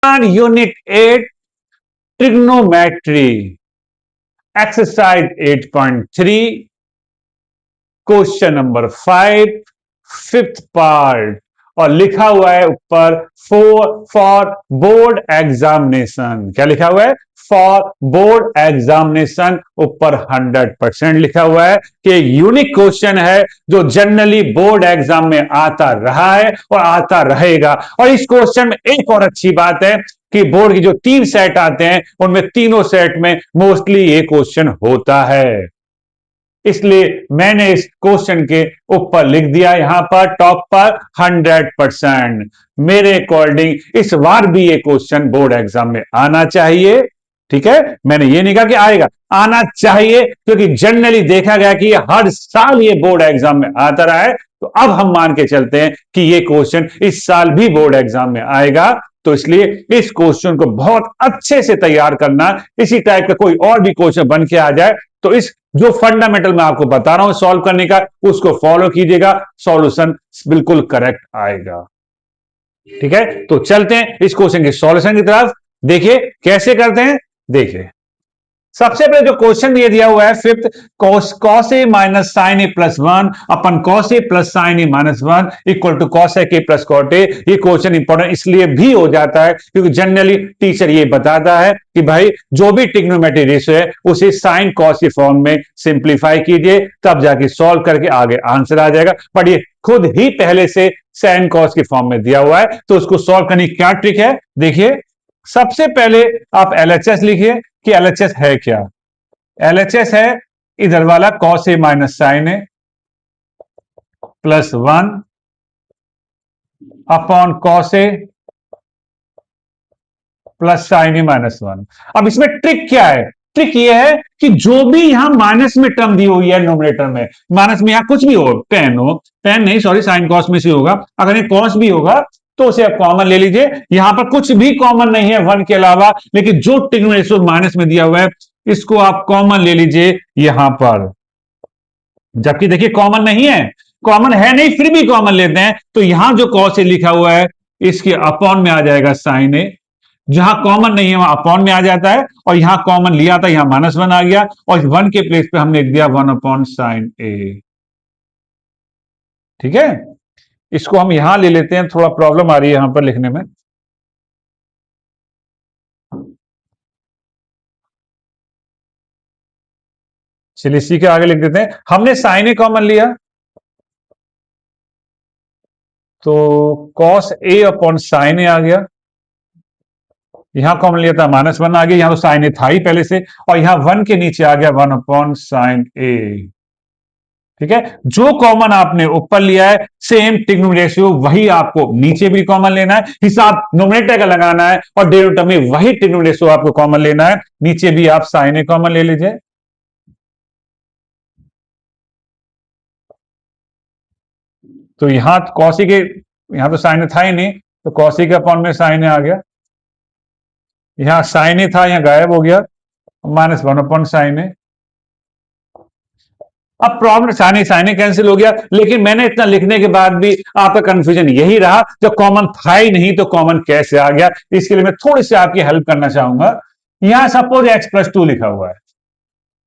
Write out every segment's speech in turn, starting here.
Unit 8 trigonometry exercise 8.3 question number 5 fifth part और लिखा हुआ है ऊपर फॉर बोर्ड एग्जामिनेशन। क्या लिखा हुआ है? फॉर बोर्ड एग्जामिनेशन ऊपर 100% लिखा हुआ है कि यूनिक क्वेश्चन है जो जनरली बोर्ड एग्जाम में आता रहा है और आता रहेगा। और इस क्वेश्चन में एक और अच्छी बात है कि बोर्ड की जो 3 सेट आते हैं उनमें तीनों सेट में मोस्टली ये क्वेश्चन होता है, इसलिए मैंने इस क्वेश्चन के ऊपर लिख दिया यहां पर टॉप पर 100%। मेरे अकॉर्डिंग इस बार भी ये क्वेश्चन बोर्ड एग्जाम में आना चाहिए। ठीक है, मैंने ये नहीं कहा कि आएगा, आना चाहिए, क्योंकि जनरली देखा गया कि हर साल ये बोर्ड एग्जाम में आता रहा है। तो अब हम मान के चलते हैं कि ये क्वेश्चन इस साल भी बोर्ड एग्जाम में आएगा। तो इसलिए इस क्वेश्चन को बहुत अच्छे से तैयार करना, इसी टाइप का कोई और भी क्वेश्चन बन के आ जाए तो इस जो फंडामेंटल मैं आपको बता रहा हूं सॉल्व करने का, उसको फॉलो कीजिएगा, सॉल्यूशन बिल्कुल करेक्ट आएगा। ठीक है, तो चलते हैं इस क्वेश्चन के सॉल्यूशन की तरफ। देखिए कैसे करते हैं। देखिए सबसे पहले जो क्वेश्चन ये दिया हुआ है fifth, cos A minus sin A plus 1 upon cos A plus sin A minus 1 equal to cos A plus cot A. ये क्वेश्चन इंपॉर्टेंट इसलिए भी हो जाता है क्योंकि जनरली टीचर ये बताता है कि भाई जो भी ट्रिग्नोमेट्री रेशियो है उसे साइन कॉस के फॉर्म में सिंप्लीफाई कीजिए, तब जाके सॉल्व करके आगे आंसर आ जाएगा। बट ये खुद ही पहले से साइन कॉस के फॉर्म में दिया हुआ है, तो उसको सॉल्व करने की क्या ट्रिक है। देखिए सबसे पहले आप एलएचएस लिखिए कि एलएचएस है क्या। एलएचएस है इधर वाला cos A minus sin A plus 1 upon cos A plus sin A minus 1। अब इसमें ट्रिक क्या है? ट्रिक ये है कि जो भी यहां माइनस में टर्म दी हुई है नोमिनेटर में, माइनस में यहां कुछ भी हो, पेन नहीं सॉरी साइन कॉस में से होगा, अगर ये कॉस भी होगा तो उसे आप कॉमन ले लीजिए। यहां पर कुछ भी कॉमन नहीं है 1 के अलावा, लेकिन जो ट्रिग्नोमेट्री रेशियो माइनस में दिया हुआ है इसको आप कॉमन ले लीजिए यहां पर। जबकि देखिए कॉमन नहीं है, कॉमन है नहीं फिर भी कॉमन लेते हैं, तो यहां जो कॉस ए लिखा हुआ है इसके अपॉन में आ जाएगा साइन ए। जहां कॉमन नहीं है वहां अपॉन में आ जाता है, और यहां कॉमन लिया था यहां -1 आ गया, और 1 के प्लेस पे हमने लिख दिया 1 अपॉन साइन ए। ठीक है, इसको हम यहां ले लेते हैं, थोड़ा प्रॉब्लम आ रही है यहां पर लिखने में। चलिए इसी के आगे लिख देते हैं। हमने साइन ए कॉमन लिया तो कॉस ए अपॉन साइन ए आ गया, यहां कॉमन लिया था -1 आ गया, यहां तो साइन ए था ही पहले से, और यहां 1 के नीचे आ गया 1 अपॉन साइन ए। ठीक है, जो कॉमन आपने ऊपर लिया है सेम ट्रिग्नोमेट्री रेशियो वही आपको नीचे भी कॉमन लेना है, हिसाब नोमिनेटर का लगाना है, और डिनोमिनेटर में वही ट्रिग्नोमेट्री रेशियो आपको कॉमन लेना है। नीचे भी आप साइन ए कॉमन ले लीजिए। तो यहां कॉसी के, यहां तो साइन ए था ही नहीं, तो कॉसी के अपॉन में साइन ए आ गया, यहां साइन ए था यहां गायब हो गया, -1 अपॉन साइन ए। अब प्रॉब्लम साइन कैंसिल हो गया, लेकिन मैंने इतना लिखने के बाद भी आपका कंफ्यूजन यही रहा जब कॉमन था ही नहीं तो कॉमन कैसे आ गया। इसके लिए मैं थोड़ी सी आपकी हेल्प करना चाहूंगा। यहां सपोज x+2 लिखा हुआ है,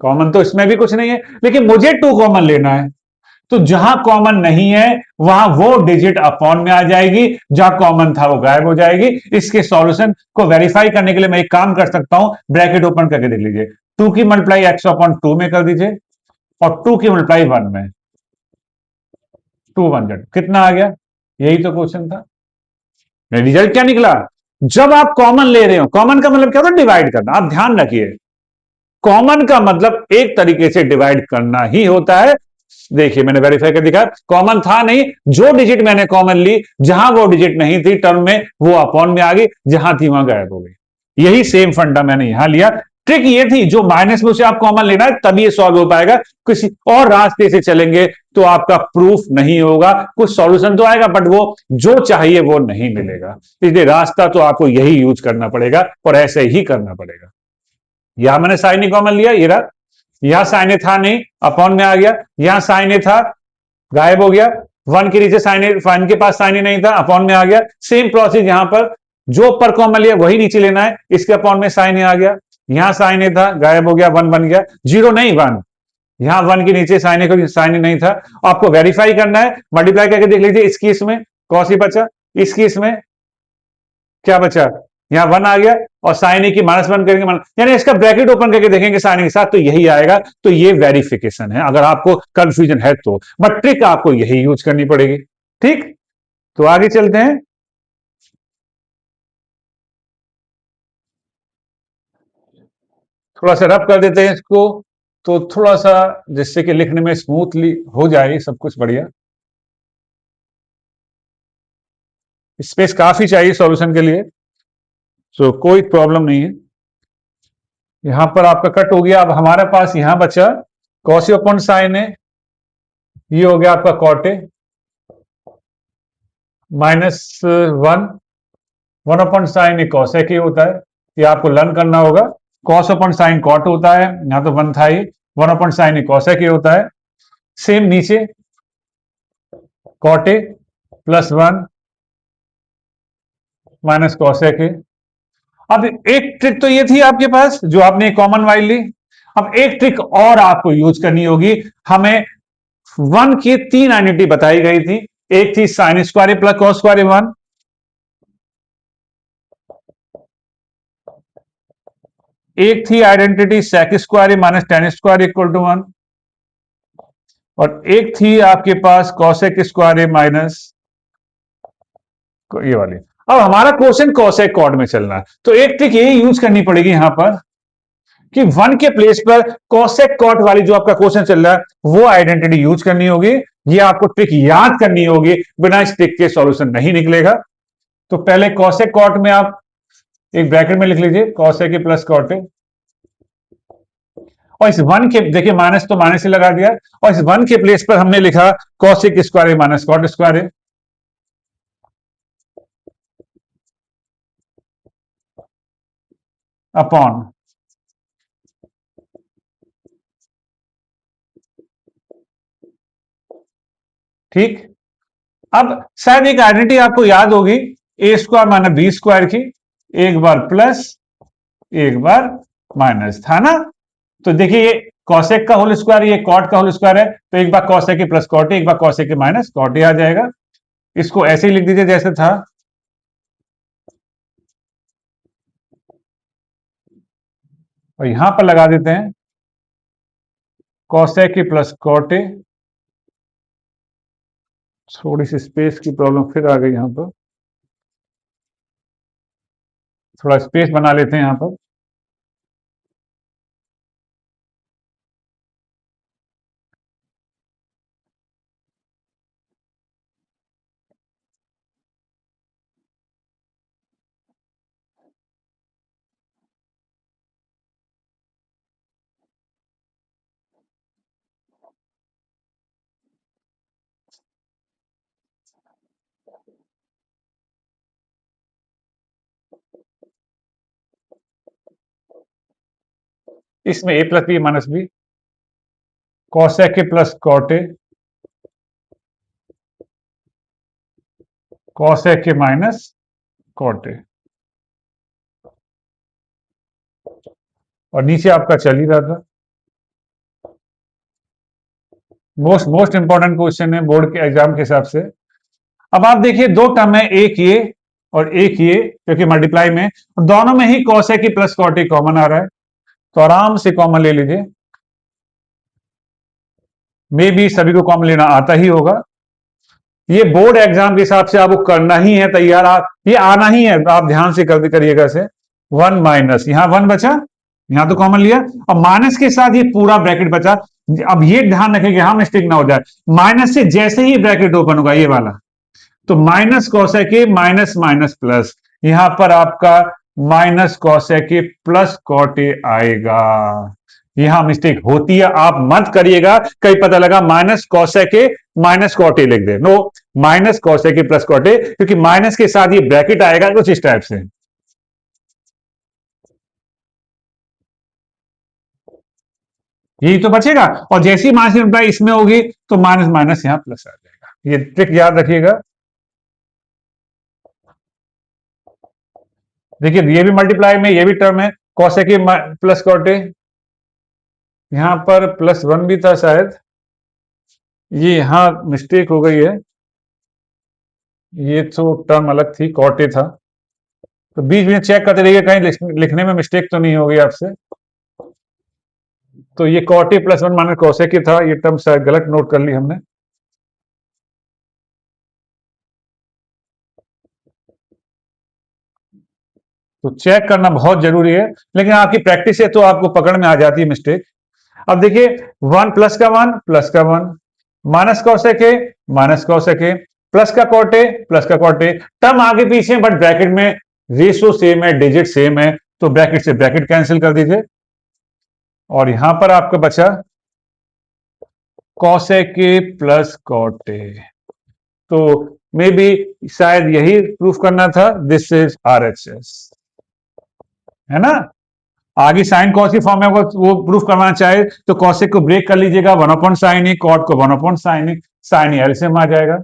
कॉमन तो इसमें भी कुछ नहीं है, लेकिन मुझे 2 कॉमन लेना है, तो जहां कॉमन नहीं है वहां वो डिजिट अपॉन में आ जाएगी, जहां कॉमन था वो गायब हो जाएगी। इसके सॉल्यूशन को वेरीफाई करने के लिए मैं एक काम कर सकता हूं, ब्रैकेट ओपन करके देख लीजिए, 2 की मल्टीप्लाई x अपॉन 2 में कर दीजिए और 2 की मल्टीप्लाई 1 में, 2 1 z कितना आ गया। यही तो क्वेश्चन था। रिजल्ट क्या निकला? जब आप कॉमन ले रहे हो, कॉमन का मतलब क्या होता है? डिवाइड करना। आप ध्यान रखिए कॉमन का मतलब एक तरीके से डिवाइड करना ही होता है। देखिए मैंने वेरीफाई कर दिखा, कॉमन था नहीं, जो डिजिट मैंने कॉमन ली जहां वो डिजिट नहीं थी टर्म में वो अपॉन में आ गई, जहां थी वहां गायब हो गई। यही सेम फंडा मैंने यहां लिया। ट्रिक ये थी जो माइनस में से आप कॉमन लेना है तभी ये सॉल्व हो पाएगा, किसी और रास्ते से चलेंगे तो आपका प्रूफ नहीं होगा। कुछ सॉल्यूशन तो आएगा बट वो जो चाहिए वो नहीं मिलेगा, इसलिए रास्ता तो आपको यही यूज करना पड़ेगा और ऐसे ही करना पड़ेगा। यहां मैंने साइन ए कॉमन लिया, ये रहा, यहां साइन ए था नहीं अपॉन में आ गया, यहां साइन ए था गायब हो गया, 1 के नीचे साइन ए, 1 के पास साइन ए नहीं था अपॉन में आ गया। सेम प्रोसेस यहां पर जो ऊपर कॉमन लिया वही नीचे लेना है। इसके अपॉन में साइन ए आ गया, यहां साइन ए था, गायब हो गया, वन बन गया, जीरो नहीं वन, यहां वन के नीचे साइन ए को साइन ए नहीं था। आपको वेरीफाई करना है, मल्टीप्लाई करके देख लीजिए। इस केस में कॉस ए बचा, इस केस में क्या बचा, यहां वन आ गया, और साइन ए की माइनस वन करेंगे, यानी इसका ब्रैकेट ओपन करके देखेंगे साइन के साथ, तो यही आएगा। तो ये वेरिफिकेशन है, अगर आपको कंफ्यूजन है तो, बट ट्रिक आपको यही यूज करनी पड़ेगी। ठीक, तो आगे चलते हैं। थोड़ा सा रब कर देते हैं इसको, तो थोड़ा सा जिससे कि लिखने में स्मूथली हो जाए सब कुछ बढ़िया। स्पेस काफी चाहिए सॉल्यूशन के लिए, तो कोई प्रॉब्लम नहीं है। यहां पर आपका कट हो गया। अब हमारे पास यहां बचा कॉस अपॉन साइन है, ये हो गया आपका cot A minus one, one upon sine A cos A होता है, ये आपको लर्न करना होगा। कॉस अपॉन साइन कॉट होता है, यहां तो वन था ही, one upon sine A cos A होता है। सेम नीचे cot A plus one minus cos A. अब एक ट्रिक तो ये थी आपके पास जो आपने कॉमन वाइल ली। अब एक ट्रिक और आपको यूज करनी होगी। हमें वन की तीन आइडेंटिटी बताई गई थी, एक थी sin square plus cos square one, एक थी identity sec square minus tan square equal to one, और एक थी आपके पास कॉसेक स्क्वायर माइनस ये वाली। अब हमारा क्वेश्चन कॉसेक कॉर्ड में चलना है, तो एक ट्रिक यही यूज करनी पड़ेगी यहां पर कि वन के प्लेस पर कॉसेक कॉट वाली जो आपका क्वेश्चन चल रहा है वो आइडेंटिटी यूज करनी होगी। ये आपको ट्रिक याद करनी होगी, बिना इस ट्रिक के सॉल्यूशन नहीं निकलेगा। तो पहले कॉसेक कॉट में आप एक ब्रैकेट में लिख लीजिए कॉसेक प्लस कॉट, और इस वन के देखिए माइनस तो माइनस ही लगा दिया, और इस वन के प्लेस पर हमने लिखा cosec square minus cot square upon ठीक। अब शायद एक आइडेंटिटी आपको याद होगी, A square minus B square की, एक बार प्लस एक बार माइनस था ना। तो देखिए ये कॉसेक का होल स्क्वायर, ये कॉट का होल स्क्वायर है, तो एक बार कॉसेक के प्लस कॉट, एक बार कॉसेक के माइनस कॉट आ जाएगा। इसको ऐसे ही लिख दीजिए जैसे था, और यहां पर लगा देते हैं कॉसेक के प्लस कॉट। थोड़ी सी स्पेस की प्रॉब्लम फिर आ गई, यहां पर थोड़ा स्पेस बना लेते हैं यहां पर। इसमें A plus B minus B, cosec के प्लस कॉट, कॉसेक के माइनस कॉट, और नीचे आपका चल ही रहा था। मोस्ट मोस्ट इंपॉर्टेंट क्वेश्चन है बोर्ड के एग्जाम के हिसाब से। अब आप देखिए दो टर्म है, एक ये और एक ये, क्योंकि मल्टीप्लाई में दोनों में ही कॉसेक की प्लस कॉट कॉमन आ रहा है, तो आराम से कॉमन ले लीजिए। मे भी सभी को कॉमन लेना आता ही होगा। ये बोर्ड एग्जाम के हिसाब से आपको करना ही है तैयार, आप ये आना ही है, आप ध्यान से कर करिएगा इसे। वन माइनस, यहां वन बचा, यहां तो कॉमन लिया, और माइनस के साथ ये पूरा ब्रैकेट बचा। अब ये ध्यान रखें कि यहां मिस्टेक ना हो जाए, माइनस से जैसे ही ब्रैकेट ओपन होगा ये वाला, तो minus cosec minus minus plus, यहां पर आपका माइनस कॉसेक प्लस कॉट आएगा। यहां मिस्टेक होती है, आप मत करिएगा, कहीं पता लगा माइनस कॉसेक माइनस कॉट लिख दे। No, minus cosec plus cot, क्योंकि माइनस के साथ ये ब्रैकेट आएगा कुछ इस टाइप से। यही तो बचेगा, और जैसी माइनस इंप्लाई इसमें होगी तो माइनस माइनस यहां प्लस आ जाएगा। ये ट्रिक याद रखिएगा। देखिए ये भी मल्टीप्लाई में, ये भी टर्म है, कॉसेक प्लस कॉटे, यहां पर +1 भी था शायद, ये यहां मिस्टेक हो गई है, ये तो टर्म अलग थी, कॉटे था। तो बीच में चेक करते रहिए कहीं लिखने में मिस्टेक तो नहीं होगी आपसे। तो ये कॉटे +1 माइनस कॉसेक ही था, ये टर्म शायद गलत नोट कर ली हमने। तो चेक करना बहुत जरूरी है, लेकिन आपकी प्रैक्टिस से तो आपको पकड़ में आ जाती है मिस्टेक। अब देखिए 1 प्लस का 1 प्लस का 1, माइनस कॉसेक है माइनस कॉसेक है, प्लस का कॉटे प्लस का कॉटे, टर्म आगे पीछे बट ब्रैकेट में रेशो सेम है, डिजिट सेम है, तो ब्रैकेट से ब्रैकेट कैंसिल कर दीजिए और यहां पर आपका बचा कॉसेक प्लस कॉटे। तो मे बी शायद यही प्रूफ करना था, दिस इज RHS, है ना। आगे साइन कॉस की फॉर्म में वो प्रूफ करवाना चाहे तो कॉसेक को ब्रेक कर लीजिएगा, 1/sin, कॉट को 1/sin, साइन एलसीएम आ जाएगा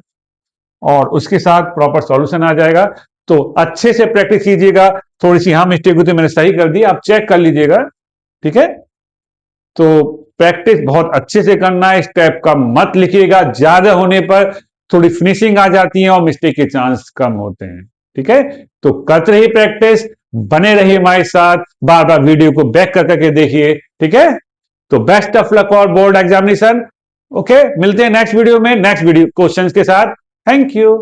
और उसके साथ प्रॉपर सॉल्यूशन आ जाएगा। तो अच्छे से प्रैक्टिस कीजिएगा, थोड़ी सी यहां मिस्टेक हुई तो मैंने सही कर दी, आप चेक कर लीजिएगा, ठीक है। तो प्रैक्टिस बहुत अच्छे से करना है, इस टाइप का मत लिखिएगा, ज्यादा होने पर थोड़ी फिनिशिंग आ जाती है और मिस्टेक के चांस कम होते हैं, ठीक है। तो करते रहिए प्रैक्टिस, बने रहिए हमारे साथ, बार बार वीडियो को बैक कर करके देखिए, ठीक है। तो बेस्ट ऑफ लक और बोर्ड एग्जामिनेशन। ओके, मिलते हैं नेक्स्ट वीडियो में नेक्स्ट वीडियो क्वेश्चंस के साथ। Thank you.